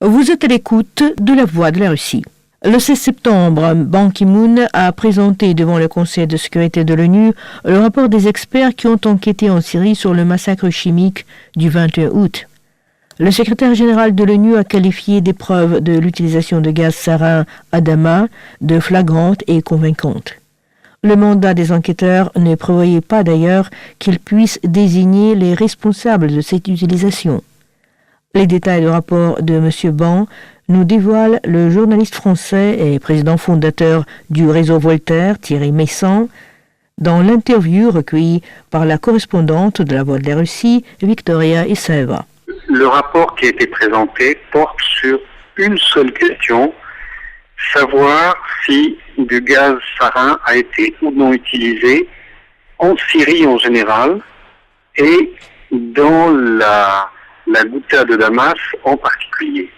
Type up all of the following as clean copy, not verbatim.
Vous êtes à l'écoute de la Voix de la Russie. Le 16 septembre, Ban Ki-moon a présenté devant le Conseil de sécurité de l'ONU le rapport des experts qui ont enquêté en Syrie sur le massacre chimique du 21 août. Le secrétaire général de l'ONU a qualifié des preuves de l'utilisation de gaz sarin à Damas de flagrantes et convaincantes. Le mandat des enquêteurs ne prévoyait pas d'ailleurs qu'ils puissent désigner les responsables de cette utilisation. Les détails du rapport de M. Ban nous dévoile le journaliste français et président fondateur du réseau Voltaire, Thierry Meyssan, dans l'interview recueillie par la correspondante de la Voix de la Russie, Victoria Isaeva. Le rapport qui a été présenté porte sur une seule question, savoir si du gaz sarin a été ou non utilisé en Syrie en général et dans la Ghouta de Damas en particulier.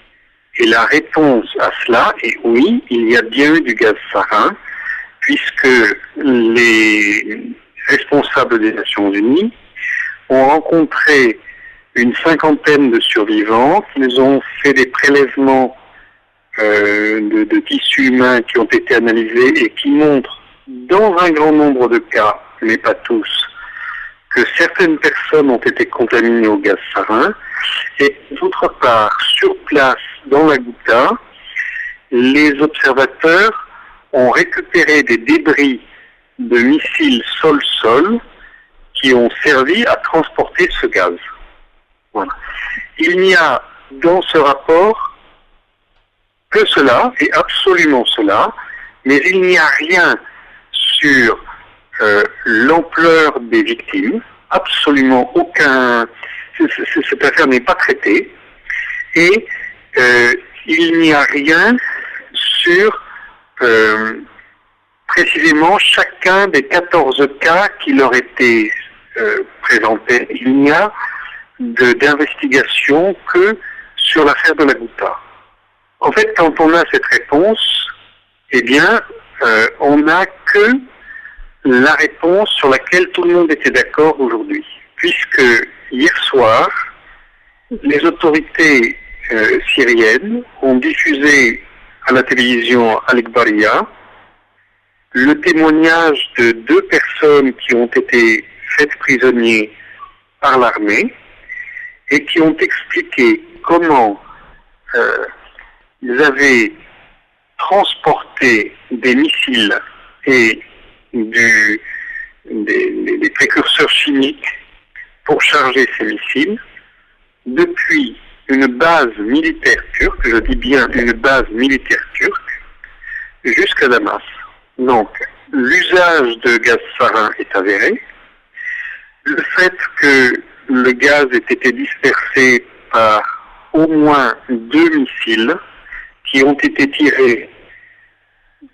Et la réponse à cela est oui, il y a bien eu du gaz sarin, puisque les responsables des Nations Unies ont rencontré une cinquantaine de survivants. Ils ont fait des prélèvements de tissus humains qui ont été analysés et qui montrent, dans un grand nombre de cas, mais pas tous, que certaines personnes ont été contaminées au gaz sarin. Et d'autre part, sur place, dans la Ghouta, les observateurs ont récupéré des débris de missiles sol-sol qui ont servi à transporter ce gaz. Voilà. Il n'y a dans ce rapport que cela, et absolument cela, mais il n'y a rien sur l'ampleur des victimes, absolument aucun. Cette affaire n'est pas traitée, et il n'y a rien sur précisément chacun des 14 cas qui leur étaient présentés. Il n'y a d'investigation que sur l'affaire de la Ghouta. En fait, quand on a cette réponse, eh bien, on n'a que la réponse sur laquelle tout le monde était d'accord aujourd'hui. Puisque hier soir, les autorités syriennes ont diffusé à la télévision Al-Ikhbariyya le témoignage de 2 personnes qui ont été faites prisonniers par l'armée et qui ont expliqué comment ils avaient transporté des missiles et des précurseurs chimiques pour charger ces missiles depuis une base militaire turque, je dis bien une base militaire turque, jusqu'à Damas. Donc, l'usage de gaz sarin est avéré. Le fait que le gaz ait été dispersé par au moins 2 missiles qui ont été tirés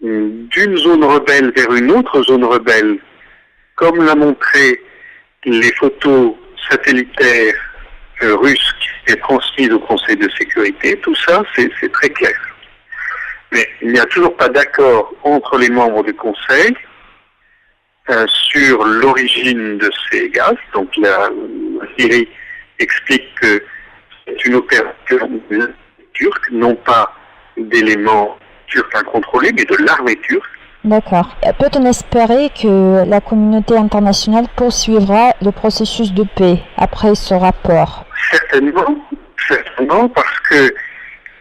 d'une zone rebelle vers une autre zone rebelle, comme l'a montré les photos satellitaires russes qui étaient transmises au Conseil de sécurité, tout ça c'est très clair. Mais il n'y a toujours pas d'accord entre les membres du Conseil sur l'origine de ces gaz. Donc la Syrie explique que c'est une opération turque, non pas d'éléments turcs incontrôlés, mais de l'armée turque. D'accord. Peut-on espérer que la communauté internationale poursuivra le processus de paix après ce rapport ? Certainement, parce que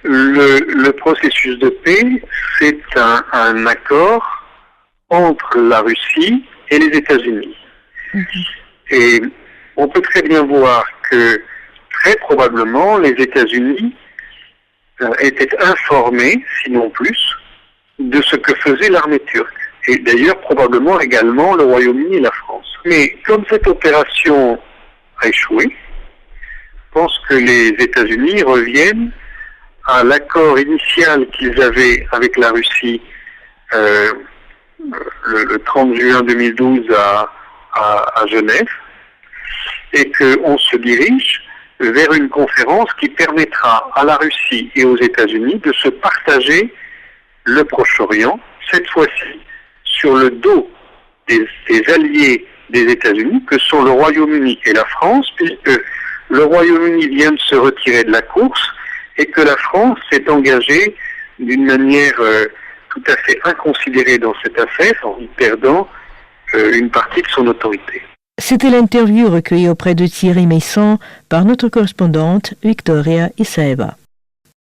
le processus de paix, c'est un accord entre la Russie et les États-Unis. Et on peut très bien voir que, très probablement, les États-Unis étaient informés, sinon plus, de ce que faisait l'armée turque. Et d'ailleurs, probablement également le Royaume-Uni et la France. Mais comme cette opération a échoué, je pense que les États-Unis reviennent à l'accord initial qu'ils avaient avec la Russie le 30 juin 2012 à Genève, et qu'on se dirige vers une conférence qui permettra à la Russie et aux États-Unis de se partager le Proche-Orient, cette fois-ci sur le dos des alliés des États-Unis, que sont le Royaume-Uni et la France, puisque le Royaume-Uni vient de se retirer de la course, et que la France s'est engagée d'une manière tout à fait inconsidérée dans cette affaire en y perdant une partie de son autorité. C'était l'interview recueillie auprès de Thierry Meyssan par notre correspondante Victoria Issaeva.